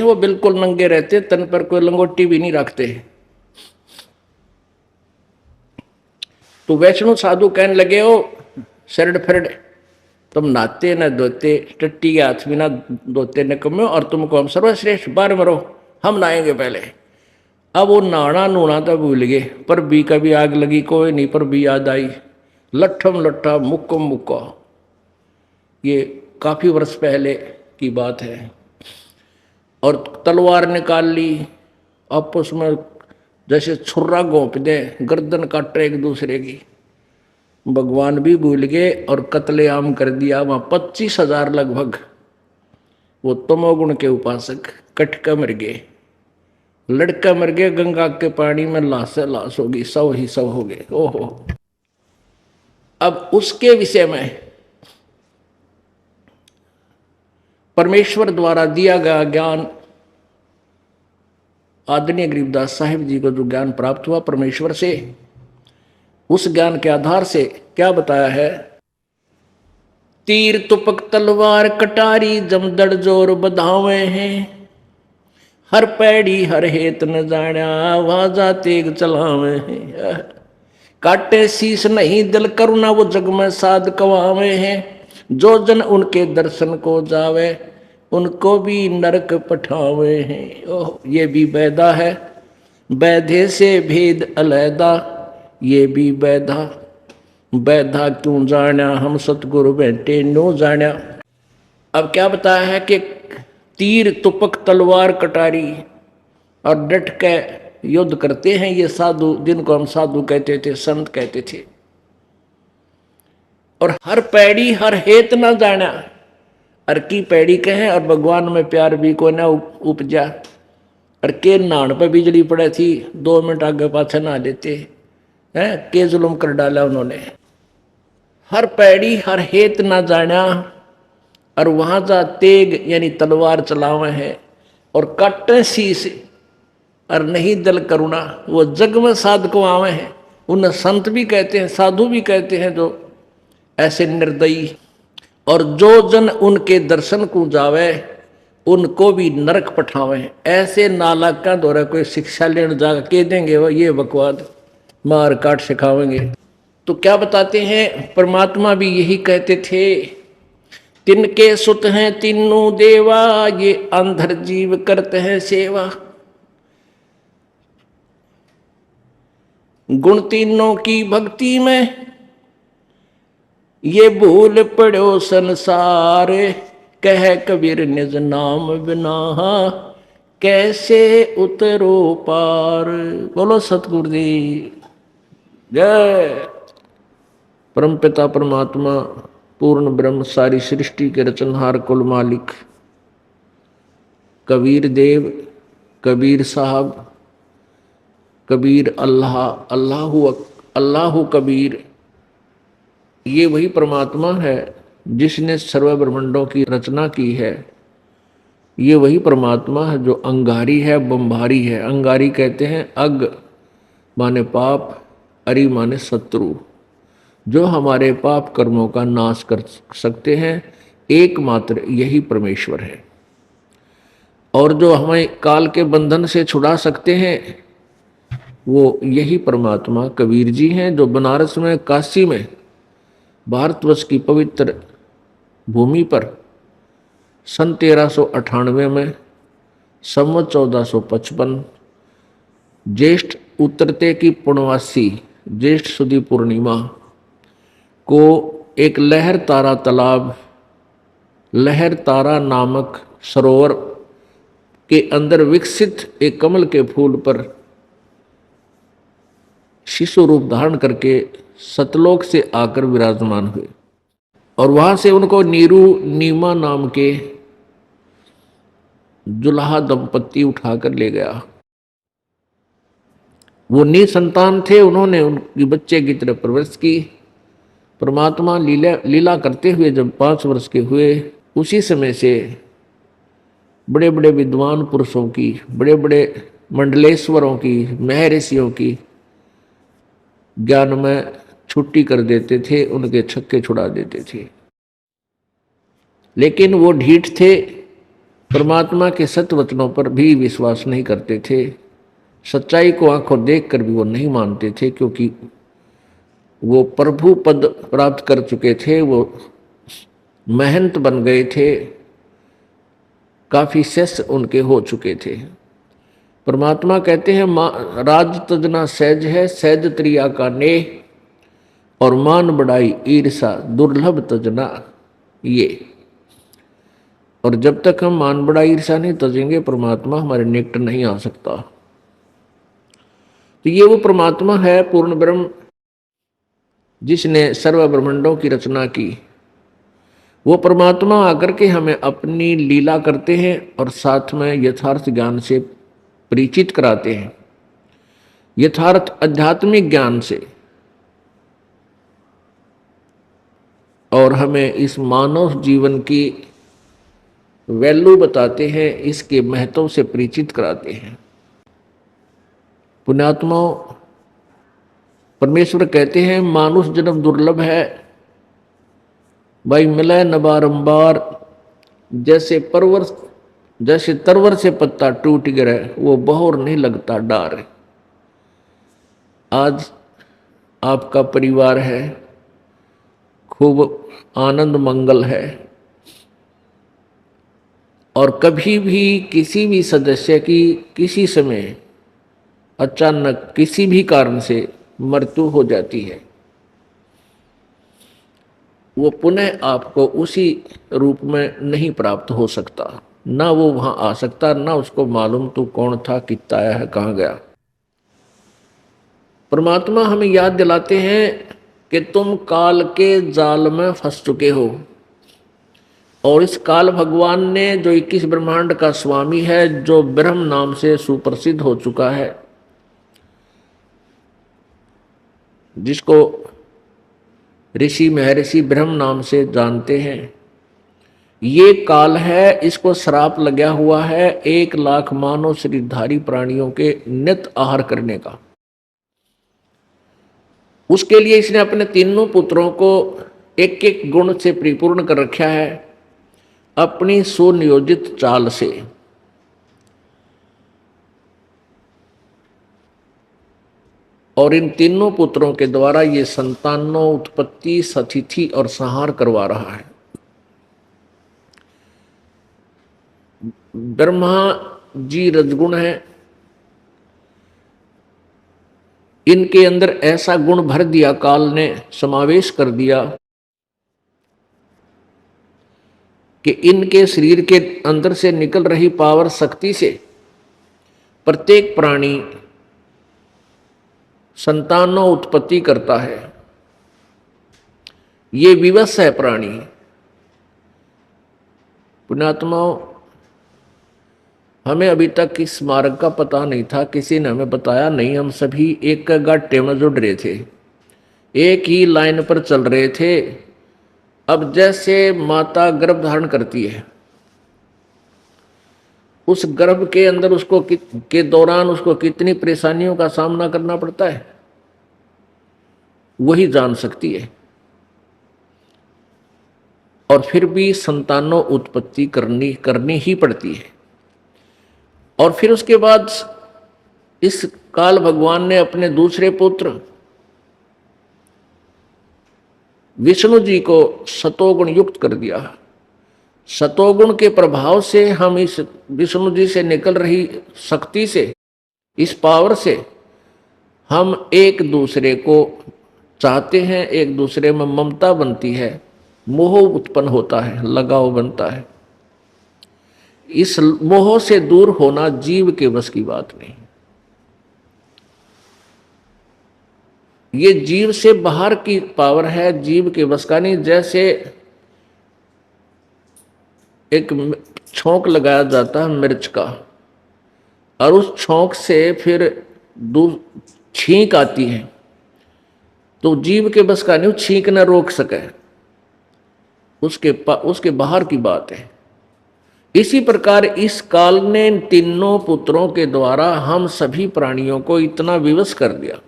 वो बिल्कुल नंगे रहते, तन पर कोई लंगोटी भी नहीं रखते। तो वैष्णव साधु कहने लगे, ओ शरड फरड, तुम नहाते न धोते, टट्टी के हाथ भी ना धोते न कम्यो, और तुमको हम सर्वश्रेष्ठ बार मरो, हम नहाएंगे पहले। अब वो नहाना नूना तो भूल गए, पर भी कभी आग लगी कोई नहीं, पर भी याद आई, लट्ठम लट्ठा मुक्को मुक्का। ये काफी वर्ष पहले की बात है। और तलवार निकाल ली, आपस में जैसे छुर्रा घोंप दे, गर्दन काटे एक दूसरे की। भगवान भी भूल गए और कत्लेआम कर दिया वहां 25,000 लगभग। वो तमोगुण के उपासक कटका मर गए, लड़का मर गया, गंगा के पानी में लाश लाश होगी, सब ही सब हो गए। ओहो। अब उसके विषय में परमेश्वर द्वारा दिया गया ज्ञान, आदरणीय गरीबदास साहिब जी को जो ज्ञान प्राप्त हुआ परमेश्वर से, उस ज्ञान के आधार से क्या बताया है, तीर तुपक तलवार कटारी जमदड़ जोर बधावे हैं, हर पैड़ी हर हेत न जाण्या वाजा तेग चलावे हैं, काटे शीस नहीं दिल करुणा वो जग में साध कवावे हैं, जो जन उनके दर्शन को जावे उनको भी नरक पठावे हैं। ओह, ये भी बैदा है, बैधे से भेद अलैदा, ये भी बैधा, बैधा क्यों जाण्या हम सतगुरु बैठे नो जाण्या। अब क्या बताया है कि तीर तुपक तलवार कटारी और डट के युद्ध करते हैं ये साधु, जिनको हम साधु कहते थे, संत कहते थे। और हर पैड़ी हर हेत ना जाना, हर की पैड़ी कहे और भगवान में प्यार भी को ना उपजा। और के नान पर बिजली पड़े थी, 2 मिनट आगे पाछे ना लेते हैं, के जुल्म कर डाला उन्होंने। हर पैड़ी हर हेत ना जाना, और वहां जा तेग यानी तलवार चलावे है, और काटे शीस और नहीं दल करुणा वो जग में साध को आवे हैं। उन्हें संत भी कहते हैं, साधु भी कहते हैं, जो ऐसे निर्दयी। और जो जन उनके दर्शन को जावे उनको भी नरक पठावे हैं। ऐसे नालाक का दौरा कोई शिक्षा लेने जा के देंगे वो ये बकवाद, मार काट सिखावेंगे। तो क्या बताते हैं, परमात्मा भी यही कहते थे, तिनके सुत हैं तीनों देवा, ये अंधर जीव करते हैं सेवा, गुण तीनों की भक्ति में ये भूल पड़ो संसार, कह कबीर निज नाम बिना कैसे उतरो पार। बोलो सतगुरुदेव जय। परमपिता परमात्मा पूर्ण ब्रह्म सारी सृष्टि के रचनहार कुल मालिक कबीर देव, कबीर साहब, कबीर अल्लाह, अल्लाहु कबीर, ये वही परमात्मा है जिसने सर्व ब्रह्मांडों की रचना की है। ये वही परमात्मा है जो अंगारी है, बम्भारी है। अंगारी कहते हैं अग माने पाप, अरि माने शत्रु, जो हमारे पाप कर्मों का नाश कर सकते हैं, एकमात्र यही परमेश्वर है। और जो हमें काल के बंधन से छुड़ा सकते हैं वो यही परमात्मा कबीर जी हैं, जो बनारस में, काशी में, भारतवर्ष की पवित्र भूमि पर सन 1398 में, संवत 1455, ज्येष्ठ उतरते की पूर्णवासी ज्येष्ठ सुदी पूर्णिमा को एक लहर तारा तालाब, लहर तारा नामक सरोवर के अंदर विकसित एक कमल के फूल पर शिशु रूप धारण करके सतलोक से आकर विराजमान हुए। और वहां से उनको नीरू नीमा नाम के जुलाहा दंपत्ति उठाकर ले गया। वो निसंतान थे, उन्होंने उनकी बच्चे की तरह परवरिश की। परमात्मा लीला करते हुए जब 5 वर्ष के हुए, उसी समय से बड़े बड़े विद्वान पुरुषों की, बड़े बड़े मंडलेश्वरों की, महर्षियों की ज्ञान में छुट्टी कर देते थे, उनके छक्के छुड़ा देते थे। लेकिन वो ढीठ थे, परमात्मा के सत्य वचनों पर भी विश्वास नहीं करते थे, सच्चाई को आंखों देखकर भी वो नहीं मानते थे, क्योंकि वो प्रभु पद प्राप्त कर चुके थे, वो महंत बन गए थे, काफी शिष्य उनके हो चुके थे। परमात्मा कहते हैं राज तजना सहज है, सहज त्रिया का नेह, और मान बढ़ाई ईर्षा दुर्लभ तजना ये। और जब तक हम मान बढ़ाई ईर्षा नहीं तजेंगे, परमात्मा हमारे निकट नहीं आ सकता। तो ये वो परमात्मा है पूर्ण ब्रह्म, जिसने सर्व ब्रह्मांडों की रचना की। वो परमात्मा आकर के हमें अपनी लीला करते हैं और साथ में यथार्थ ज्ञान से परिचित कराते हैं, यथार्थ आध्यात्मिक ज्ञान से, और हमें इस मानव जीवन की वैल्यू बताते हैं, इसके महत्व से परिचित कराते हैं। पुण्यात्माओं, परमेश्वर कहते हैं मानुष जन्म दुर्लभ है, भाई मिले न बारंबार, जैसे तरवर से पत्ता टूट गिरे, वो बहोर नहीं लगता डार। आज आपका परिवार है, खूब आनंद मंगल है, और कभी भी किसी भी सदस्य की किसी समय अचानक किसी भी कारण से मृत्यु हो जाती है, वो पुनः आपको उसी रूप में नहीं प्राप्त हो सकता, ना वो वहां आ सकता, ना उसको मालूम तू कौन था, कितना आया है, कहाँ गया। परमात्मा हमें याद दिलाते हैं कि तुम काल के जाल में फंस चुके हो, और इस काल भगवान ने, जो 21 ब्रह्मांड का स्वामी है, जो ब्रह्म नाम से सुप्रसिद्ध हो चुका है, जिसको ऋषि महर्षि ब्रह्म नाम से जानते हैं, ये काल है, इसको श्राप लगा हुआ है 1,00,000 मानव शरीरधारी प्राणियों के नित आहार करने का। उसके लिए इसने अपने तीनों पुत्रों को एक एक गुण से परिपूर्ण कर रखा है, अपनी सुनियोजित चाल से। और इन तीनों पुत्रों के द्वारा ये संतानों उत्पत्ति, सतिथि और संहार करवा रहा है। ब्रह्मा जी रजगुण है, इनके अंदर ऐसा गुण भर दिया, काल ने समावेश कर दिया कि इनके शरीर के अंदर से निकल रही पावर शक्ति से प्रत्येक प्राणी संतानों उत्पत्ति करता है। ये विवश है प्राणी। पुण्यात्माओं, हमें अभी तक इस मार्ग का पता नहीं था, किसी ने हमें बताया नहीं। हम सभी एक गड्ढे में जुड़ रहे थे, एक ही लाइन पर चल रहे थे। अब जैसे माता गर्भ धारण करती है, उस गर्भ के अंदर उसको के दौरान उसको कितनी परेशानियों का सामना करना पड़ता है, वही जान सकती है। और फिर भी संतानों उत्पत्ति करनी ही पड़ती है। और फिर उसके बाद इस काल भगवान ने अपने दूसरे पुत्र विष्णु जी को सतोगुण युक्त कर दिया। सतोगुण के प्रभाव से हम इस विष्णु जी से निकल रही शक्ति से, इस पावर से हम एक दूसरे को चाहते हैं, एक दूसरे में ममता बनती है, मोह उत्पन्न होता है, लगाव बनता है। इस मोह से दूर होना जीव के बस की बात नहीं। ये जीव से बाहर की पावर है, जीव के बस का नहीं। जैसे एक छोंक लगाया जाता है मिर्च का, और उस छोंक से फिर छींक आती है, तो जीव के बस का नहीं, छींक न रोक सके, उसके बाहर की बात है। इसी प्रकार इस काल ने तीनों पुत्रों के द्वारा हम सभी प्राणियों को इतना विवश कर दिया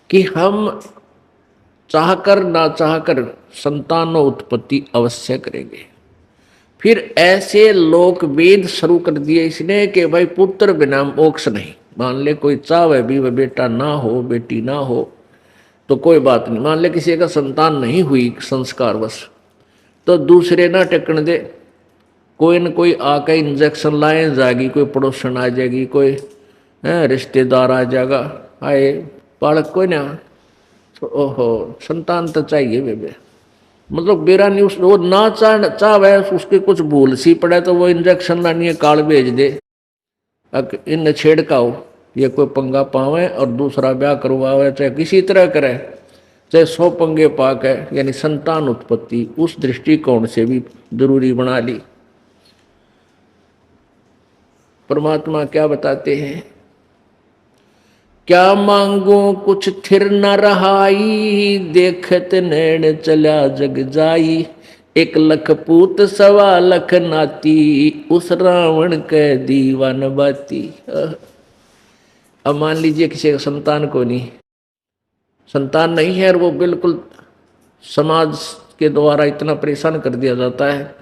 कि हम चाहकर ना चाहकर संतानों उत्पत्ति अवश्य करेंगे। फिर ऐसे लोक वेद शुरू कर दिए इसने कि भाई पुत्र बिना मोक्ष नहीं। मान ले कोई चाहे भी वह बेटा ना हो बेटी ना हो तो कोई बात नहीं, मान ले किसी का संतान नहीं हुई संस्कारवश, तो दूसरे ना टेकन दे, कोई न कोई आके इंजेक्शन लाए जाएगी, कोई पड़ोसन आ जाएगी, कोई रिश्तेदार आ जाएगा, आए बालक कोई ना, तो ओहो संतान तो चाहिए बेबे। मतलब बेरा नहीं उस वो ना चाहे उसके कुछ भूल सी पड़े तो वो इंजेक्शन लानी है काल भेज दे, इन छेड़काओ ये कोई पंगा पावे और दूसरा ब्याह करवावे, चाहे किसी तरह करे, चाहे 100 पंगे पाक है, यानी संतान उत्पत्ति उस दृष्टिकोण से भी जरूरी बना ली। परमात्मा क्या बताते हैं, क्या मांगो कुछ थिर न रहाई, देखत नैन चला जग जाई, 1 लख पूत 1.25 लख नाती, उस रावण के दीवान बाती। अब मान लीजिए किसी का संतान को नहीं, संतान नहीं है और वो बिल्कुल समाज के द्वारा इतना परेशान कर दिया जाता है,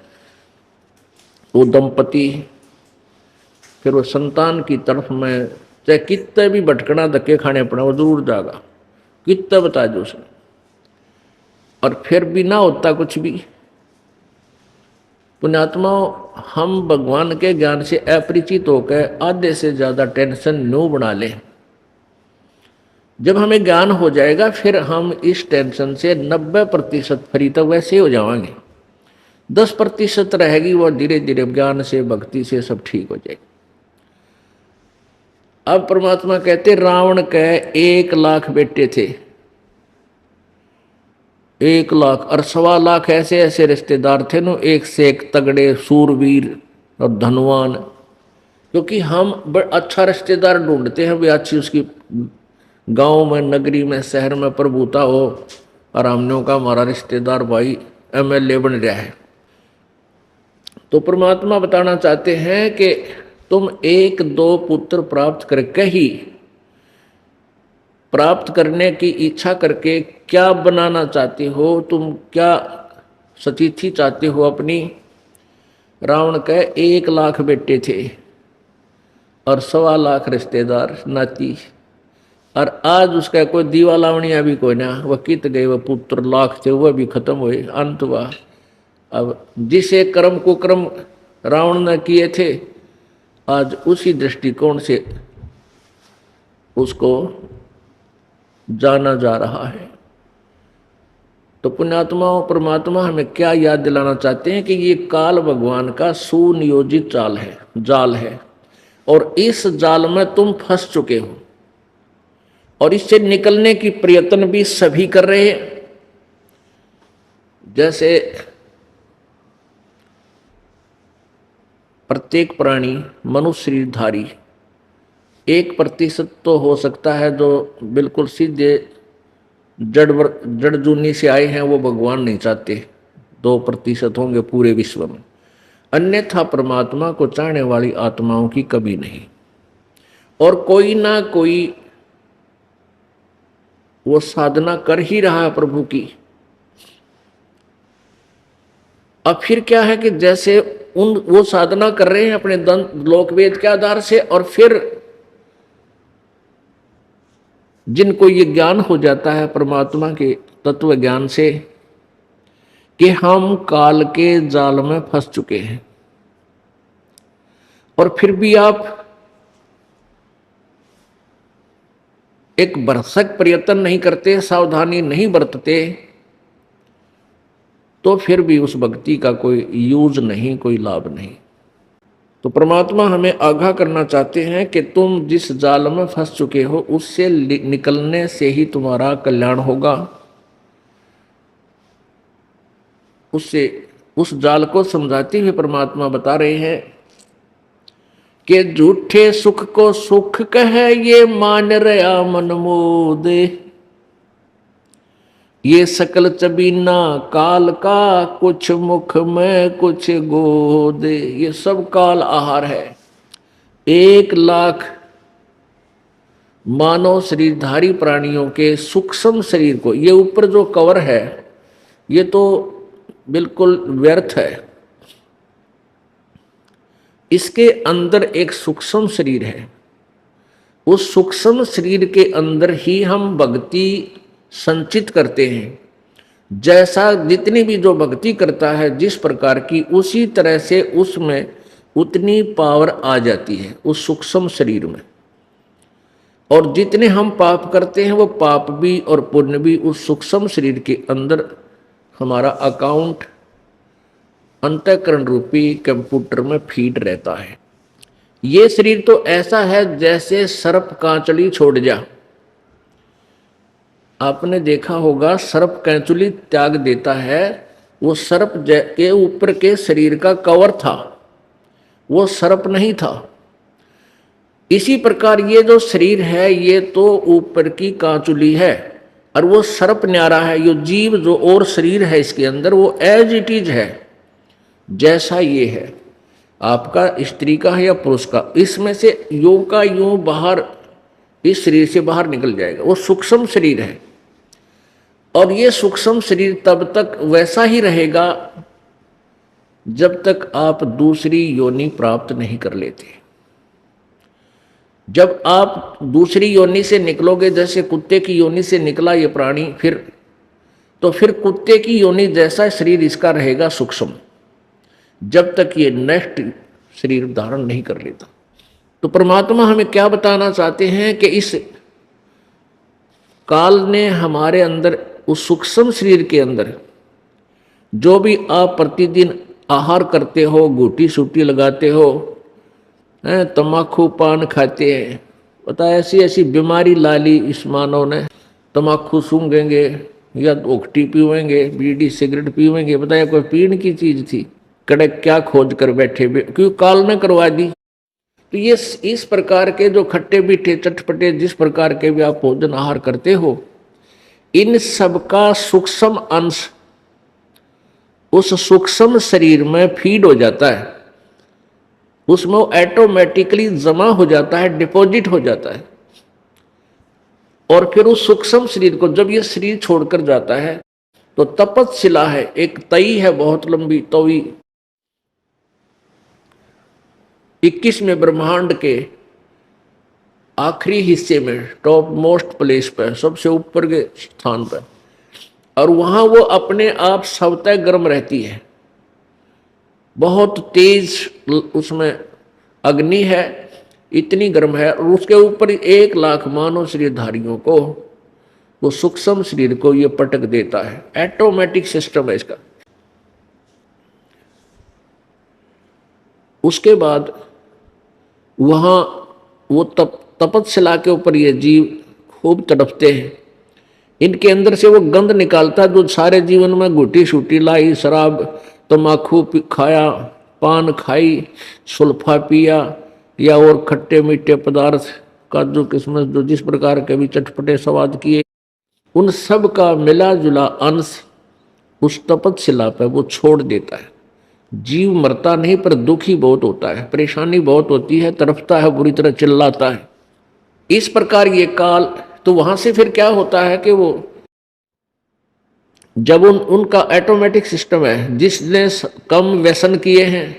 वो दंपति फिर वो संतान की तरफ में चाहे कितने भी भटकना धक्के खाने पड़े वो जरूर जाएगा, कितना बता दो उसने, और फिर भी ना होता कुछ भी। पुण्यात्मा, हम भगवान के ज्ञान से अपरिचित होकर आधे से ज्यादा टेंशन न्यू बना लें। जब हमें ज्ञान हो जाएगा फिर हम इस टेंशन से 90% फ्री तक वैसे ही हो जाएंगे, 10% रहेगी वो धीरे धीरे ज्ञान से भक्ति से सब ठीक हो जाएगी। अब परमात्मा कहते रावण के 1 लाख बेटे थे, 1 लाख और 1.25 लाख ऐसे ऐसे रिश्तेदार थे नो, एक से एक तगड़े सूरवीर और धनवान। क्योंकि हम अच्छा रिश्तेदार ढूंढते हैं, भी अच्छी उसकी गांव में नगरी में शहर में प्रभुता हो, और हमने का हमारा रिश्तेदार भाई MLA बन रहा है। तो परमात्मा बताना चाहते हैं कि तुम 1-2 पुत्र प्राप्त करके ही, प्राप्त करने की इच्छा करके क्या बनाना चाहते हो, तुम क्या सतीथि चाहते हो अपनी। रावण के 1 लाख बेटे थे और 1.25 लाख रिश्तेदार नाती, और आज उसका कोई दीवा लावणिया भी कोई ना, वह कित गए, वह पुत्र लाख थे वह भी खत्म हुए, अंत हुआ। अब जिसे कर्म कुकर्म रावण ने किए थे आज उसी दृष्टिकोण से उसको जाना जा रहा है। तो पुण्यात्मा और परमात्मा हमें क्या याद दिलाना चाहते हैं कि ये काल भगवान का सुनियोजित जाल है, और इस जाल में तुम फंस चुके हो, और इससे निकलने की प्रयत्न भी सभी कर रहे हैं। जैसे प्रत्येक प्राणी मनुष्य शरीरधारी 1% तो हो सकता है जो बिल्कुल सीधे जड़ जूनी से आए हैं, वो भगवान नहीं चाहते, 2% होंगे पूरे विश्व में, अन्यथा परमात्मा को चाहने वाली आत्माओं की कमी नहीं। और कोई ना कोई वो साधना कर ही रहा है प्रभु की। अब फिर क्या है कि जैसे वो साधना कर रहे हैं अपने लोकवेद के आधार से, और फिर जिनको ये ज्ञान हो जाता है परमात्मा के तत्व ज्ञान से कि हम काल के जाल में फंस चुके हैं, और फिर भी आप एक भरसक प्रयत्न नहीं करते, सावधानी नहीं बरतते, तो फिर भी उस भक्ति का कोई यूज नहीं, कोई लाभ नहीं। तो परमात्मा हमें आगाह करना चाहते हैं कि तुम जिस जाल में फंस चुके हो उससे निकलने से ही तुम्हारा कल्याण होगा। उससे उस जाल को समझाते हुए परमात्मा बता रहे हैं कि झूठे सुख को सुख कहे ये मान रहा मन मोदे, ये सकल चबीना काल का कुछ मुख में कुछ गोदे। ये सब काल आहार है। 1 लाख मानव शरीरधारी प्राणियों के सूक्ष्म शरीर को, ये ऊपर जो कवर है ये तो बिल्कुल व्यर्थ है, इसके अंदर एक सूक्ष्म शरीर है। उस सूक्ष्म शरीर के अंदर ही हम भक्ति संचित करते हैं। जैसा जितनी भी जो भक्ति करता है जिस प्रकार की, उसी तरह से उसमें उतनी पावर आ जाती है उस सूक्ष्म शरीर में। और जितने हम पाप करते हैं वो पाप भी और पुण्य भी उस सूक्ष्म शरीर के अंदर हमारा अकाउंट अंतःकरण रूपी कंप्यूटर में फीड रहता है। ये शरीर तो ऐसा है जैसे सर्प कांचली छोड़ जा। आपने देखा होगा सर्प कैंचुली त्याग देता है, वो सर्प के ऊपर के शरीर का कवर था, वो सर्प नहीं था। इसी प्रकार ये जो शरीर है ये तो ऊपर की कांचुली है और वो सर्प न्यारा है। ये जीव जो और शरीर है इसके अंदर वो एज इट इज है, जैसा ये है आपका, स्त्री का है या पुरुष का, इसमें से यूं का यूं बाहर इस शरीर से बाहर निकल जाएगा। वो सूक्ष्म शरीर है और ये सूक्ष्म शरीर तब तक वैसा ही रहेगा जब तक आप दूसरी योनि प्राप्त नहीं कर लेते। जब आप दूसरी योनि से निकलोगे, जैसे कुत्ते की योनि से निकला ये प्राणी, फिर कुत्ते की योनि जैसा शरीर इसका रहेगा सूक्ष्म, जब तक ये नेक्स्ट शरीर धारण नहीं कर लेता। तो परमात्मा हमें क्या बताना चाहते हैं कि इस काल ने हमारे अंदर उस सूक्ष्म शरीर के अंदर जो भी आप प्रतिदिन आहार करते हो, घूटी सूटी लगाते हो, तम्बाकू पान खाते हैं, पता ऐसी ऐसी बीमारी ला ली इस मानव ने। तम्बाकू सूंघेंगे या ओखटी पीवेंगे, बीड़ी सिगरेट पीवेंगे, बताया कोई पीने की चीज थी, कड़क क्या खोज कर बैठे, क्यों काल ने करवा दी। तो ये इस प्रकार के जो खट्टे मीठे चटपटे जिस प्रकार के भी आप भोजन आहार करते हो, इन सब का सूक्ष्म अंश उस सूक्ष्म शरीर में फीड हो जाता है, उसमें वो ऑटोमेटिकली जमा हो जाता है, डिपॉजिट हो जाता है। और फिर उस सूक्ष्म शरीर को जब ये शरीर छोड़कर जाता है तो तपतशिला है, एक तई है बहुत लंबी तवी, 21वें ब्रह्मांड के आखिरी हिस्से में टॉप मोस्ट प्लेस पर, सबसे ऊपर के स्थान पर, और वहां वो अपने आप स्वतः गर्म रहती है, बहुत तेज उसमें अग्नि है, इतनी गर्म है। और उसके ऊपर 1,00,000 मानव शरीरधारियों को वो सूक्ष्म शरीर को ये पटक देता है। ऑटोमेटिक सिस्टम है इसका। उसके बाद वहां वो तपतशिला के ऊपर ये जीव खूब तड़पते हैं, इनके अंदर से वो गंध निकालता है जो सारे जीवन में घुटी शूटी लाई, शराब तम्बाकू खाया, पान खाई, सुल्फा पिया, या और खट्टे मीठे पदार्थ, काजू किशमिश, जो जिस प्रकार के भी चटपटे स्वाद किए, उन सब का मिला जुला अंश उस तपतशिला पर वो छोड़ देता है। जीव मरता नहीं पर दुखी बहुत होता है, परेशानी बहुत होती है, तड़पता है, बुरी तरह चिल्लाता है। इस प्रकार ये काल, तो वहां से फिर क्या होता है कि वो जब उनका ऑटोमेटिक सिस्टम है, जिसने कम व्यसन किए हैं,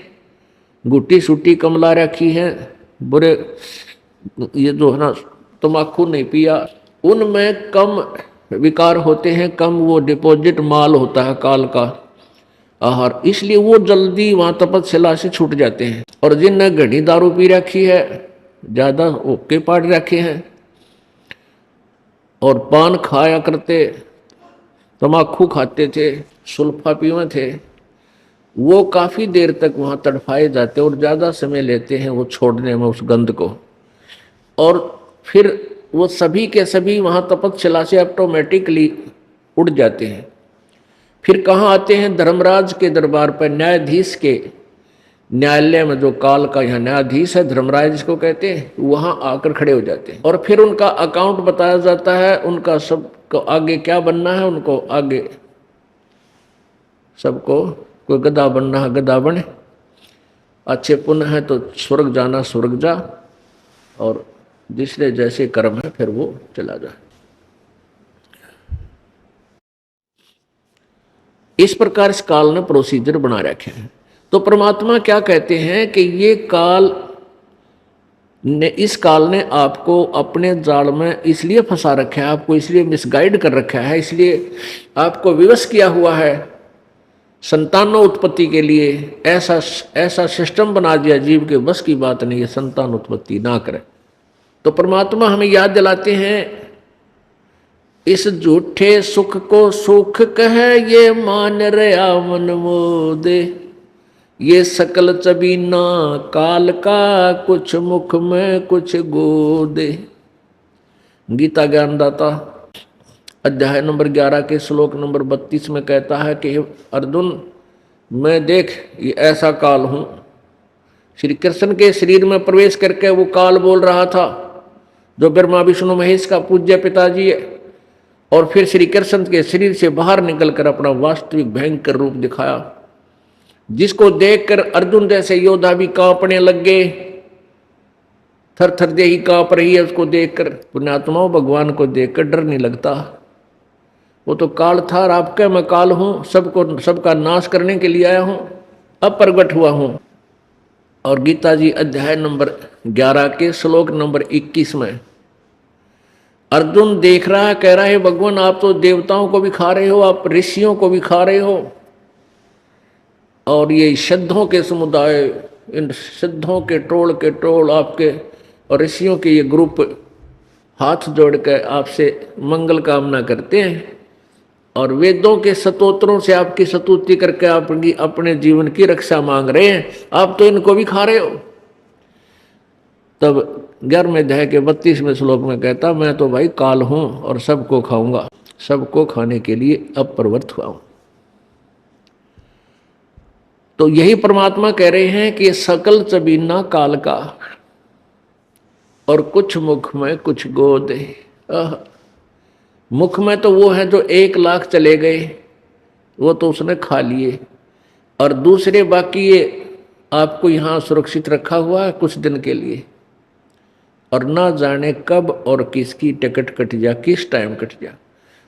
गुट्टी सूटी कम ला रखी है, बुरे ये जो है ना तम्बाकू नहीं पिया, उनमें कम विकार होते हैं, कम वो डिपॉजिट माल होता है काल का आहार, इसलिए वो जल्दी वहां तपतशिला से छूट जाते हैं। और जिनने घनी दारू पी रखी है, ज्यादा ओके पाट रखे हैं और पान खाया करते, तम्बाकू खाते थे, सुल्फा पीवे थे, वो काफी देर तक वहां तड़फाए जाते और ज्यादा समय लेते हैं वो छोड़ने में उस गंध को। और फिर वो सभी के सभी वहां तपतशिला से ऑटोमेटिकली उड़ जाते हैं। फिर कहाँ आते हैं? धर्मराज के दरबार पर, न्यायाधीश के न्यायालय में, जो काल का यहाँ न्यायाधीश है, धर्मराज जिसको कहते हैं, वहां आकर खड़े हो जाते हैं। और फिर उनका अकाउंट बताया जाता है, उनका सबको आगे क्या बनना है, उनको आगे सबको, कोई गधा बनना है गधा बने, अच्छे पुण्य है तो स्वर्ग जाना स्वर्ग जा, और जिसने जैसे कर्म है फिर वो चला जाए। इस प्रकार इस काल ने प्रोसीजर बना रखे हैं। तो परमात्मा क्या कहते हैं कि ये काल ने, इस काल ने आपको अपने जाल में इसलिए फंसा रखा है, आपको इसलिए मिसगाइड कर रखा है, इसलिए आपको विवश किया हुआ है संतानों उत्पत्ति के लिए। ऐसा ऐसा सिस्टम बना दिया, जीव के बस की बात नहीं है, संतान उत्पत्ति ना करे। तो परमात्मा हमें याद दिलाते हैं, इस झूठे सुख को सुख कहे ये मान रहा मन मोदे, ये सकल चबीना काल का कुछ मुख में कुछ गोदे। गीता ज्ञानदाता अध्याय नंबर 11 के श्लोक नंबर 32 में कहता है कि अर्जुन, मैं देख ये ऐसा काल हूं। श्री कृष्ण के शरीर में प्रवेश करके वो काल बोल रहा था, जो ब्रह्मा विष्णु महेश का पूज्य पिताजी है, और फिर श्री कृष्ण के शरीर से बाहर निकलकर अपना वास्तविक भयंकर रूप दिखाया, जिसको देखकर अर्जुन जैसे योद्धा भी कांपने लग गए। थर थर देही कांप रही है उसको देखकर। पुण्यात्माओं, भगवान को देखकर डर नहीं लगता। वो तो काल था और आपका मैं काल हूं, सबका नाश करने के लिए आया हूं, अब प्रगट हुआ हूं। और गीता जी अध्याय नंबर 11 के श्लोक नंबर 21 में अर्जुन देख रहा है, कह रहा है भगवान आप तो देवताओं को भी खा रहे हो, आप ऋषियों को भी खा रहे हो, और ये सिद्धों के समुदाय, इन सिद्धों के टोल आपके और ऋषियों के ये ग्रुप हाथ जोड़ कर आपसे मंगल कामना करते हैं, और वेदों के स्तोत्रों से आपकी स्तुति करके आपकी अपने जीवन की रक्षा मांग रहे हैं, आप तो इनको भी खा रहे हो। तब 11वें अध्याय के 32वें श्लोक में कहता, मैं तो भाई काल हूं और सबको खाऊंगा, सबको खाने के लिए अब प्रवृत्त हुआ हूं। तो यही परमात्मा कह रहे हैं कि सकल चबीना काल का, और कुछ मुख में कुछ गोद। मुख में तो वो है जो 1 लाख चले गए, वो तो उसने खा लिए, और दूसरे बाकी ये आपको यहां सुरक्षित रखा हुआ है कुछ दिन के लिए, और ना जाने कब और किसकी टिकट कट जा, किस टाइम कट जा।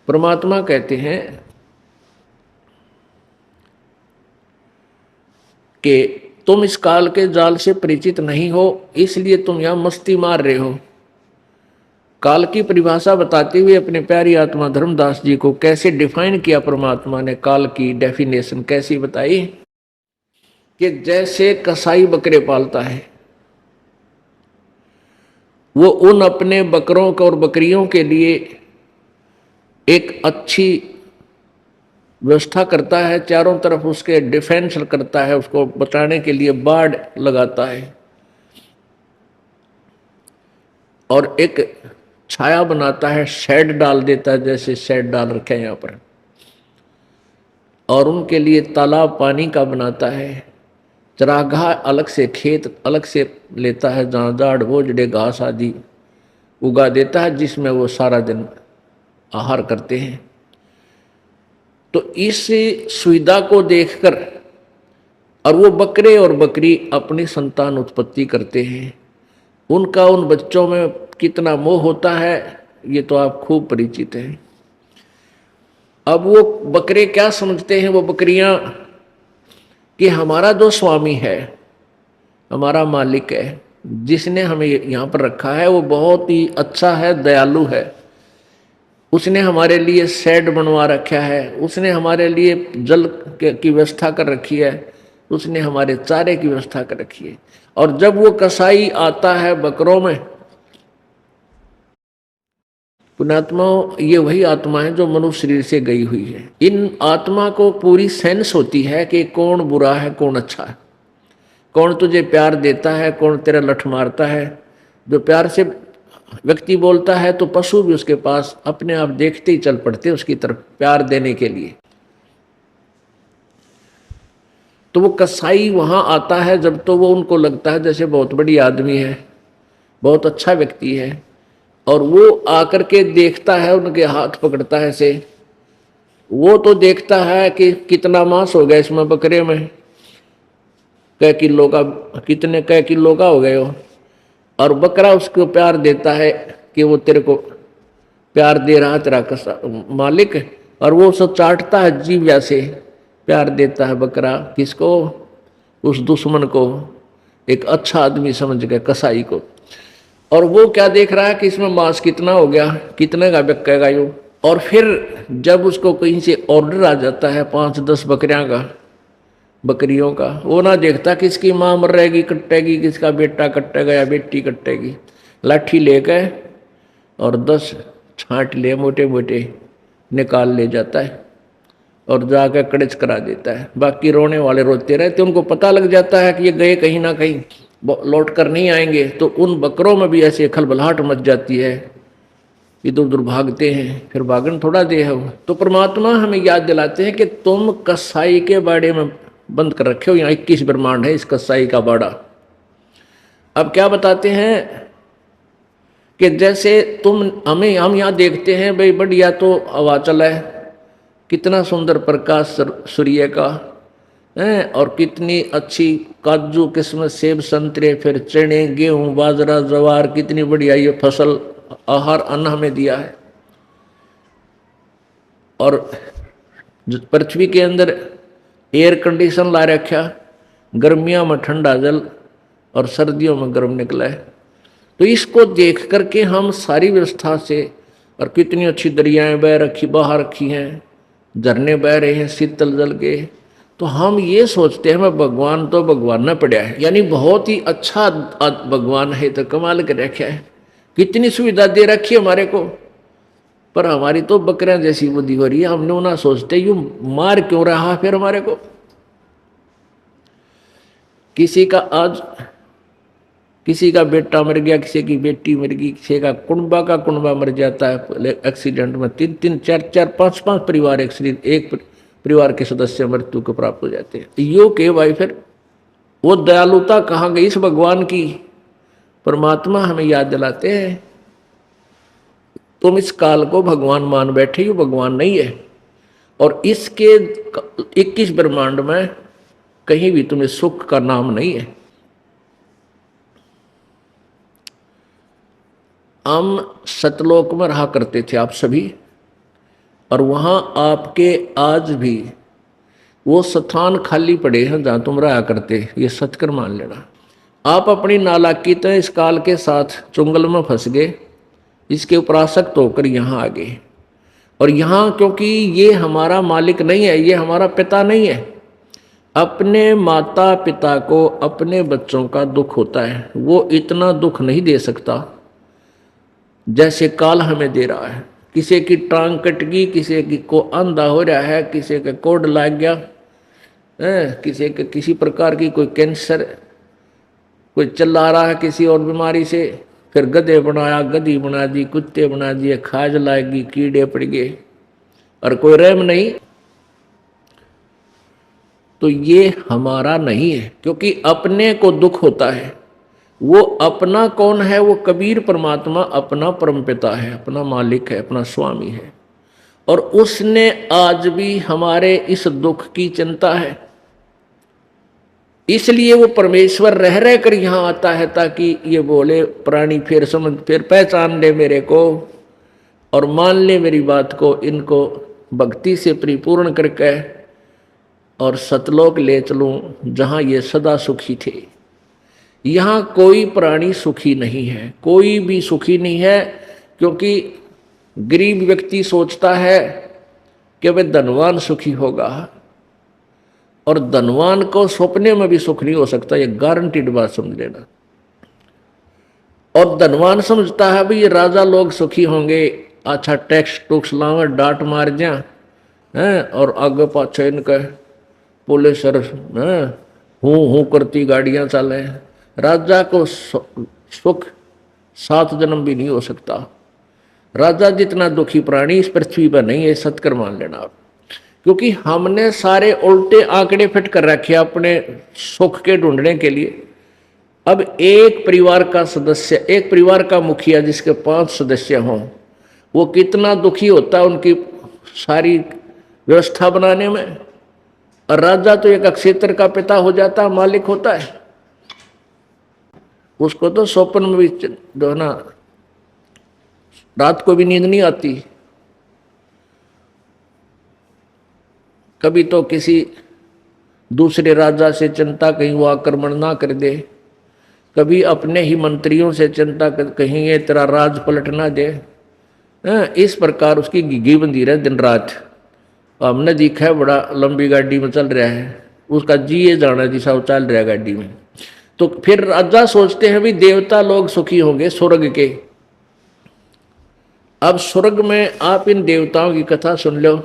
परमात्मा कहते हैं कि तुम इस काल के जाल से परिचित नहीं हो, इसलिए तुम यहां मस्ती मार रहे हो। काल की परिभाषा बताते हुए अपने प्यारी आत्मा धर्मदास जी को कैसे डिफाइन किया परमात्मा ने, काल की डेफिनेशन कैसी बताई कि जैसे कसाई बकरे पालता है, वो उन अपने बकरों को और बकरियों के लिए एक अच्छी व्यवस्था करता है, चारों तरफ उसके डिफेंस करता है, उसको बचाने के लिए बाड़ लगाता है, और एक छाया बनाता है, शेड डाल देता है, जैसे शेड डाल रखे हैं यहाँ पर, और उनके लिए तालाब पानी का बनाता है, चरागाह अलग से, खेत अलग से लेता है, जहाँ जाड़ बोझड़े घास आदि उगा देता है, जिसमें वो सारा दिन आहार करते हैं। तो इस सुविधा को देखकर, और वो बकरे और बकरी अपनी संतान उत्पत्ति करते हैं, उनका उन बच्चों में कितना मोह होता है ये तो आप खूब परिचित हैं। अब वो बकरे क्या समझते हैं, वो बकरियां, कि हमारा जो स्वामी है, हमारा मालिक है, जिसने हमें यहाँ पर रखा है, वो बहुत ही अच्छा है, दयालु है, उसने हमारे लिए शेड बनवा रखा है, उसने हमारे लिए जल की व्यवस्था कर रखी है, उसने हमारे चारे की व्यवस्था कर रखी है। और जब वो कसाई आता है बकरों में, पुण्यात्माओं, ये वही आत्मा है जो मनुष्य शरीर से गई हुई है। इन आत्मा को पूरी सेंस होती है कि कौन बुरा है, कौन अच्छा है, कौन तुझे प्यार देता है, कौन तेरा लठ मारता है। जो प्यार से व्यक्ति बोलता है तो पशु भी उसके पास अपने आप देखते ही चल पड़ते उसकी तरफ प्यार देने के लिए। तो वो कसाई वहां आता है जब, तो वो उनको लगता है जैसे बहुत बड़ी आदमी है, बहुत अच्छा व्यक्ति है, और वो आकर के देखता है, उनके हाथ पकड़ता है ऐसे, वो तो देखता है कि कितना मांस हो गया इसमें बकरे में, कै किलो का, कितने कै किलो का हो गए हो, और बकरा उसको प्यार देता है कि वो तेरे को प्यार दे रहा तेरा मालिक, और वो उसको चाटता है जीव से प्यार देता है बकरा किसको, उस दुश्मन को, एक अच्छा आदमी समझ के कसाई को। और वो क्या देख रहा है कि इसमें मांस कितना हो गया, कितने का बिकेगा यूं। और फिर जब उसको कहीं से ऑर्डर आ जाता है 5-10 बकरियों का, वो ना देखता किसकी माँ मर रहेगी कटेगी, किसका बेटा कटेगा या बेटी कटेगी, लाठी लेकर और 10 छांट ले मोटे मोटे निकाल ले जाता है और जाकर कड़च करा देता है। बाकी रोने वाले रोते रहते, उनको पता लग जाता है कि ये गए कहीं ना कहीं, लौट कर नहीं आएंगे। तो उन बकरों में भी ऐसे खलबलाहट मच जाती है, इधर उधर भागते हैं, फिर भागन थोड़ा दे है। तो परमात्मा हमें याद दिलाते हैं कि तुम कसाई के बाड़े में बंद कर रखे हो, यहाँ 21 ब्रह्मांड है इस कसाई का बाड़ा। अब क्या बताते हैं कि जैसे हम यहाँ देखते हैं भाई बढ़िया तो हवा चला है, कितना सुंदर प्रकाश सूर्य का है, और कितनी अच्छी काजू किस्मत सेब संतरे, फिर चने गेहूं बाजरा ज्वार, कितनी बढ़िया ये फसल आहार अन्न हमें दिया है। और पृथ्वी के अंदर एयर कंडीशन ला रखा, गर्मियों में ठंडा जल और सर्दियों में गर्म निकला है। तो इसको देख करके हम सारी व्यवस्था से, और कितनी अच्छी दरियाएं बह रखी बहा रखी हैं, झरने बह रहे हैं शीतल जल के, तो हम ये सोचते हैं मैं भगवान तो भगवान न पड़ा है, यानी बहुत ही अच्छा भगवान है, तो कमाल कर रखा है, कितनी सुविधा दे रखी है हमारे को। पर हमारी तो बकरियां जैसी बुद्धि हो रही है, हमने ना सोचते यूं मार क्यों रहा फिर हमारे को। किसी का बेटा मर गया, किसी की बेटी मर गई, किसी का कुंबा मर जाता है एक्सीडेंट में, 3-3 4-4 5-5 परिवार एक परिवार के सदस्य मृत्यु को प्राप्त हो जाते हैं। यो के भाई फिर वो दयालुता कहाँ गई इस भगवान की। परमात्मा हमें याद दिलाते हैं तुम इस काल को भगवान मान बैठे हो, भगवान नहीं है। और इसके 21 ब्रह्मांड में कहीं भी तुम्हें सुख का नाम नहीं है। हम सतलोक में रहा करते थे आप सभी, और वहां आपके आज भी वो स्थान खाली पड़े हैं जहां तुम रहा करते, ये सच कर मान लेना। आप अपनी नालायकी तो इस काल के साथ चुंगल में फंस गए, इसके उपासक होकर यहाँ आ गए। और यहाँ क्योंकि ये हमारा मालिक नहीं है, ये हमारा पिता नहीं है। अपने माता पिता को अपने बच्चों का दुख होता है, वो इतना दुख नहीं दे सकता जैसे काल हमें दे रहा है। किसी की टांग कट गई, किसी की को अंधा हो रहा है, किसी का कोड लग गया, किसी के किसी प्रकार की कोई कैंसर, कोई चिल्ला रहा है किसी और बीमारी से, फिर गधे बनाया, गधी बना दी, कुत्ते बना दिए, खाज लाएगी, कीड़े पड़ गए, और कोई रहम नहीं। तो ये हमारा नहीं है, क्योंकि अपने को दुख होता है। वो अपना कौन है? वो कबीर परमात्मा अपना परमपिता है, अपना मालिक है, अपना स्वामी है। और उसने आज भी हमारे इस दुख की चिंता है, इसलिए वो परमेश्वर रह रह कर यहाँ आता है, ताकि ये बोले प्राणी फिर समझ, फिर पहचान ले मेरे को और मान ले मेरी बात को, इनको भक्ति से परिपूर्ण करके और सतलोक ले चलूं जहाँ ये सदा सुखी थे। यहाँ कोई प्राणी सुखी नहीं है, कोई भी सुखी नहीं है, क्योंकि गरीब व्यक्ति सोचता है कि वह धनवान सुखी होगा, और धनवान को सपने में भी सुख नहीं हो सकता, ये गारंटीड बात समझ लेना। और धनवान समझता है भाई ये राजा लोग सुखी होंगे, अच्छा टैक्स टूक्स लावे, डांट मार जा हैं, और आगे पाछे इनके पुलिस हूँ करती गाड़ियां चले। राजा को सुख 7 जन्म भी नहीं हो सकता। राजा जितना दुखी प्राणी इस पृथ्वी पर नहीं है, सत्कर मान लेना आप। क्योंकि हमने सारे उल्टे आंकड़े फिट कर रखे अपने सुख के ढूंढने के लिए। अब एक परिवार का सदस्य, एक परिवार का मुखिया जिसके 5 सदस्य हों, वो कितना दुखी होता है उनकी सारी व्यवस्था बनाने में। और राजा तो एक क्षेत्र का पिता हो जाता, मालिक होता है। उसको तो स्वप्न में भी जो है ना रात को भी नींद नहीं आती। कभी तो किसी दूसरे राजा से चिंता कहीं वो आक्रमण ना कर दे, कभी अपने ही मंत्रियों से चिंता कहीं ये तेरा राज पलट ना दे। इस प्रकार उसकी घिघी बंधी रहे दिन रात। हमने देखा है बड़ा लंबी गाड़ी में चल रहा है, उसका जी ये जाना जिसा वो चल रहा है गाड़ी में। तो फिर राजा सोचते हैं भी देवता लोग सुखी होंगे स्वर्ग के। अब स्वर्ग में आप इन देवताओं की कथा सुन लो।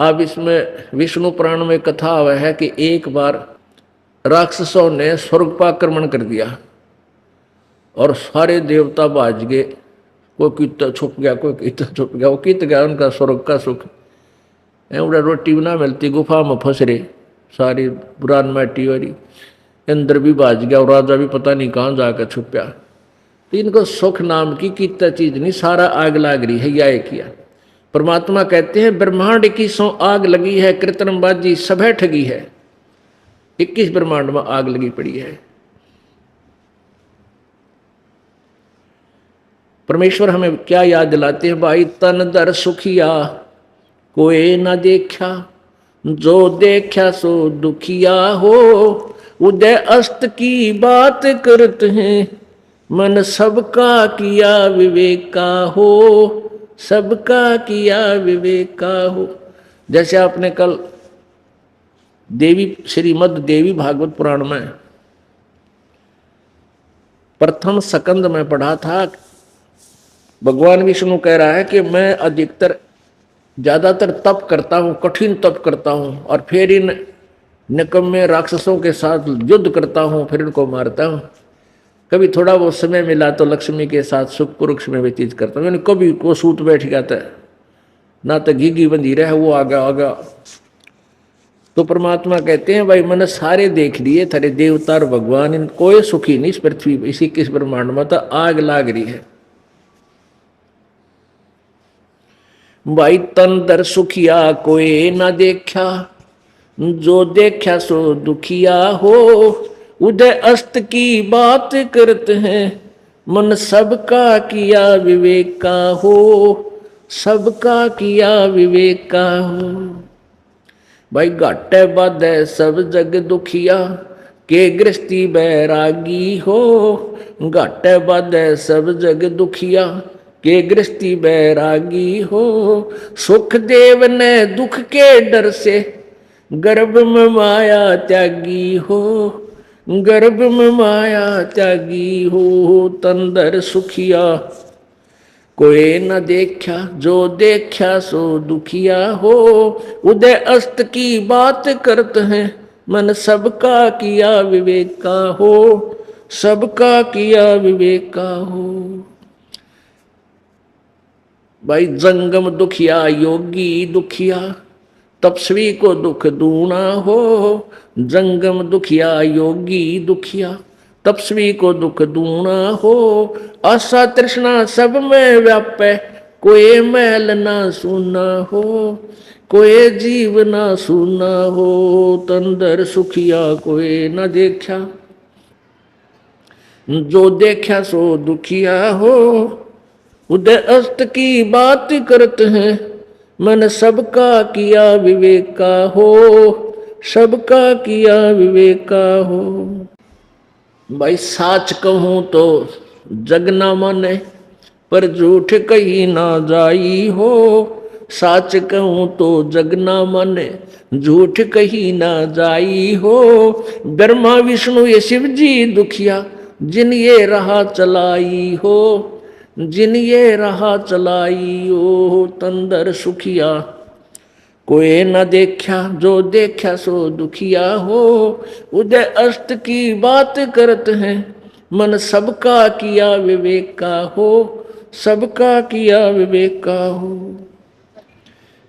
अब इसमें विष्णु पुराण में कथा हुआ है कि एक बार राक्षसों ने स्वर्ग पर आक्रमण कर दिया और सारे देवता भाज गए। कोई कितना छुप गया, कोई कितना छुप गया, वो कित गया उनका स्वर्ग का सुख। उड़ा रोटी भी ना मिलती, गुफा में फंस रहे सारी पुरान माटी वाली। अंदर भी भाज गया और राजा भी पता नहीं कहाँ जाकर छुपया। तो इनको सुख नाम की कितना चीज नहीं, सारा आग लाग रही है। या किया परमात्मा कहते हैं ब्रह्मांड 21 आग लगी है, कृत्रिमबाजी सब ठगी है। 21 ब्रह्मांड में आग लगी पड़ी है। परमेश्वर हमें क्या याद दिलाते हैं, भाई तन दर सुखिया कोई न देखा, जो देखा सो दुखिया हो। उदय अस्त की बात करते हैं, मन सबका किया विवेका हो, सबका किया विवेका हो। जैसे आपने कल देवी श्रीमद् देवी भागवत पुराण में प्रथम स्कंद में पढ़ा था, भगवान विष्णु कह रहा है कि मैं अधिकतर ज्यादातर तप करता हूँ, कठिन तप करता हूँ, और फिर इन निकम्मे राक्षसों के साथ युद्ध करता हूँ, फिर इनको मारता हूँ। कभी थोड़ा वो समय मिला तो लक्ष्मी के साथ सुख पुरुष में व्यतीत करता हूँ। कभी वो सूत बैठ जाता है, ना तो घीघी बंधी रहे वो आगा। तो परमात्मा कहते हैं भाई मैंने सारे देख लिए, थारे देवता और भगवान, इन कोई सुखी नहीं इस पृथ्वी पर, इसी किस ब्रह्मांड में तो आग लाग रही है। भाई तन दर सुखिया कोई ना देखा, जो देखा सो दुखिया हो। उदय अस्त की बात करते हैं, मन सबका किया विवेका हो, सबका किया विवेका हो। भाई घाटे बाधे सब जग दुखिया, के गृहस्थी बैरागी हो। घाटे बाधे सब जग दुखिया, के गृहस्थी बैरागी हो। सुख देव ने दुख के डर से, गर्भ में माया त्यागी हो, गर्भ में माया त्यागी हो। तंदर सुखिया कोई न देखा, जो देखा सो दुखिया हो। उदय अस्त की बात करते हैं, मन सबका किया विवेका हो, सबका किया विवेका हो। भाई जंगम दुखिया योगी दुखिया, तपस्वी को दुख दूना हो। जंगम दुखिया योगी दुखिया, तपस्वी को दुख दूना हो। आशा तृष्णा सब में व्यापे, कोई मैल ना सुना हो, कोई जीव ना सुना हो। तंदर सुखिया कोई न देखा, जो देखा सो दुखिया हो। उदय अस्त की बात करते हैं, मन सबका किया विवेका हो, सबका किया विवेका हो। भाई साच कहूं तो जग ना माने, पर झूठ कही ना जाई हो। साच कहूं तो जग ना माने, झूठ कही ना जाई हो। ब्रह्मा विष्णु ये शिव जी दुखिया, जिन ये राह चलाई हो, जिन ये राह चलाई हो। तंदर सुखिया कोई न देखा, जो देखा सो दुखिया हो। उदय अस्त की बात करते हैं, मन सबका किया विवेका हो, सबका किया विवेका हो।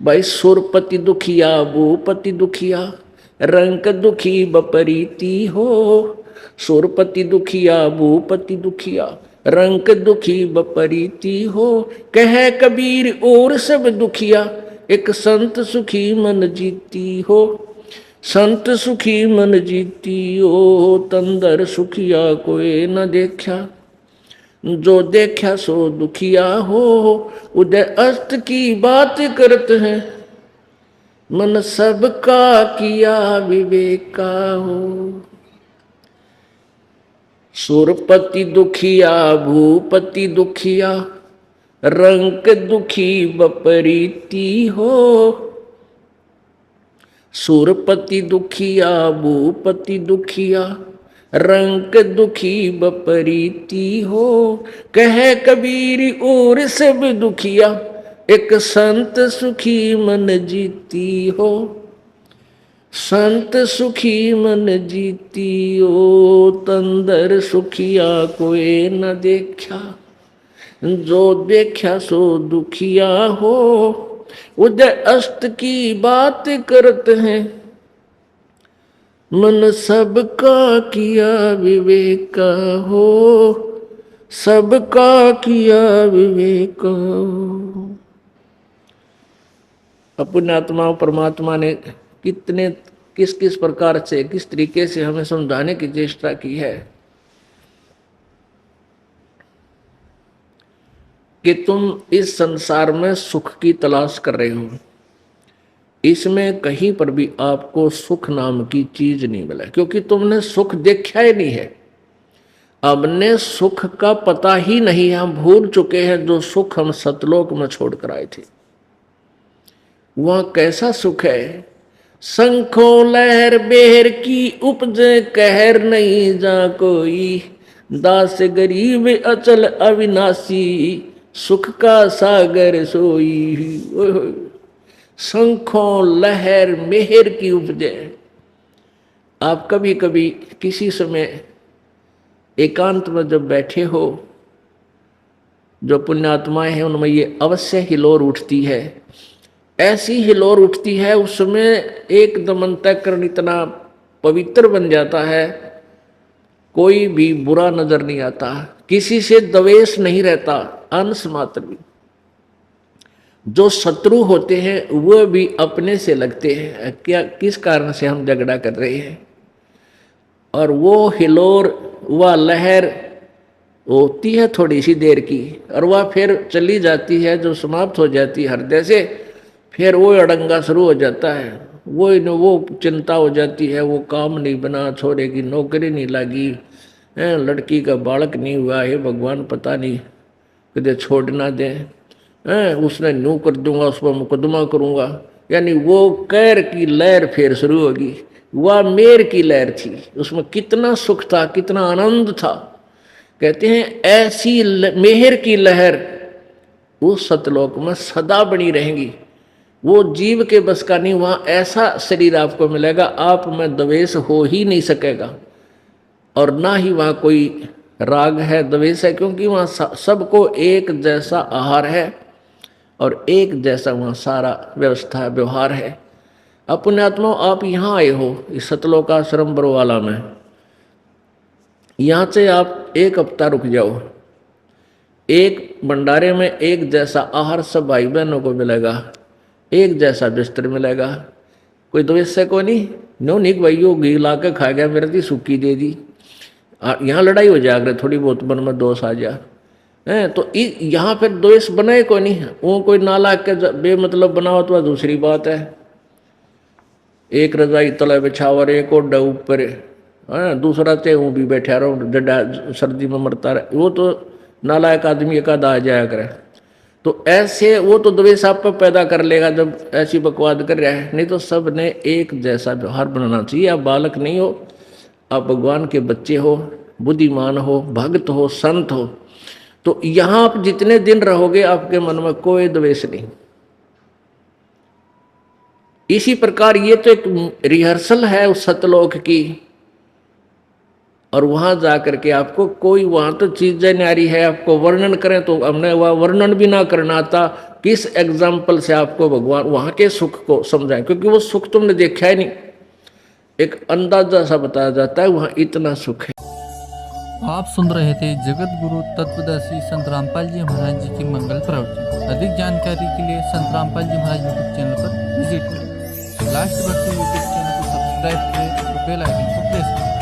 भाई सुरपति दुखिया भूपति दुखिया, रंक दुखी बपरीती हो। सुरपति दुखिया भूपति दुखिया, रंक दुखी बपरीती हो। कहे कबीर और सब दुखिया, एक संत सुखी मन जीती हो। संत सुखी मन जीतियो, तंदर सुखिया कोई न देखा। जो देखा सो दुखिया हो, उदय अस्त की बात करते हैं। मन सबका किया विवेका हो। सुरपति दुखिया भूपति दुखिया, रंक दुखी बपरीती हो। सुरपति दुखिया भूपति दुखिया, रंक दुखी बपरीती हो। कहे कबीर और सब दुखिया, एक संत सुखी मन जीती हो। संत सुखी मन जीतियो, तंदर सुखिया कोई न देखा। जो देखा सो दुखिया हो, उदय अस्त की बात करते हैं। मन सबका किया विवेक हो, सबका किया विवेक हो। अपने आत्मा परमात्मा ने कितने किस किस प्रकार से किस तरीके से हमें समझाने की चेष्टा की है कि तुम इस संसार में सुख की तलाश कर रहे हो। इसमें कहीं पर भी आपको सुख नाम की चीज नहीं मिला, क्योंकि तुमने सुख देखा ही नहीं है। हमने सुख का पता ही नहीं, हम भूल चुके हैं जो सुख हम सतलोक में छोड़कर आए थे। वह कैसा सुख है? शंखों लहर बेहर की उपजे, कहर नहीं जा कोई। दास गरीब अचल अविनाशी, सुख का सागर सोई। शंखों लहर मेहर की उपजे। आप कभी कभी किसी समय एकांत में जब बैठे हो, जो पुण्यात्माएं हैं उनमें ये अवश्य हिलोर उठती है। ऐसी हिलोर उठती है उस समय एकदम अंतःकरण इतना पवित्र बन जाता है, कोई भी बुरा नजर नहीं आता, किसी से द्वेष नहीं रहता, अंश मात्र भी। जो शत्रु होते हैं वह भी अपने से लगते हैं, क्या किस कारण से हम झगड़ा कर रहे हैं। और वो हिलोर वह लहर होती है थोड़ी सी देर की, और वह फिर चली जाती है, जो समाप्त हो जाती है हृदय से। फिर वो अड़ंगा शुरू हो जाता है, वो चिंता हो जाती है, वो काम नहीं बना, छोरे की नौकरी नहीं लगी, लड़की का बालक नहीं हुआ है, भगवान पता नहीं कदे छोड़ ना दे, उसने न्यू कर दूंगा, उस पर मुकदमा करूंगा। यानी वो कैर की लहर फिर शुरू होगी। वह मेर की लहर थी, उसमें कितना सुख था, कितना आनंद था। कहते हैं ऐसी मेहर की लहर उस सतलोक में सदा बनी रहेंगी। वो जीव के बस का नहीं, वहाँ ऐसा शरीर आपको मिलेगा, आप में द्वेष हो ही नहीं सकेगा। और ना ही वहाँ कोई राग है, द्वेष है, क्योंकि वहाँ सबको एक जैसा आहार है और एक जैसा वहाँ सारा व्यवस्था व्यवहार है। अपने आत्मा आप यहाँ आए हो इस सतलोकाश्रम बरवाला में, यहाँ से आप एक हफ्ता रुक जाओ, एक भंडारे में एक जैसा आहार सब भाई बहनों को मिलेगा, एक जैसा बिस्तर मिलेगा, कोई द्वेष से को नहीं। नो निक भाइयों घी ला के खा गया, मेरे दी सूखी दे दी, यहाँ लड़ाई हो जाए अगर थोड़ी बहुत मन में दोष आ जा है तो यहाँ फिर द्वेष बनाए को नहीं। वो कोई नाला के बेमतलब बनाओ तो दूसरी बात है। एक रजाई तले बिछावर, एक ओढ़ ऊपर, दूसरा ते वो भी बैठा रहो, डडा सर्दी में मरता रहे, वो तो नालायक आदमी एक आधा आ जाया करे। तो ऐसे वो तो द्वेष आप पर पैदा कर लेगा जब ऐसी बकवाद कर रहा है। नहीं तो सब ने एक जैसा व्यवहार बनाना चाहिए। आप बालक नहीं हो, आप भगवान के बच्चे हो, बुद्धिमान हो, भक्त हो, संत हो। तो यहाँ आप जितने दिन रहोगे आपके मन में कोई द्वेष नहीं। इसी प्रकार ये तो एक रिहर्सल है उस सतलोक की, और वहां जाकर के आपको कोई वहां तो चीजें न्यारी है, आपको वर्णन करें तो हमने वह वर्णन भी ना करना आता। किस एग्जाम्पल से आपको भगवान वहां के सुख को समझाएं, क्योंकि वो सुख तुमने देखा ही नहीं। एक अंदाजा सा बताया जाता है वहां इतना सुख है। आप सुन रहे थे जगत गुरु तत्वदर्शी संत रामपाल जी महाराज जी की मंगल प्रवचन। अधिक जानकारी के लिए संत रामपाल जी महाराज यूट्यूब चैनल पर विजिट करें। लास्ट भक्ति यूट्यूब चैनल को सब्सक्राइब सब्सक्राइब करें और बेल आइकन को प्रेस करें।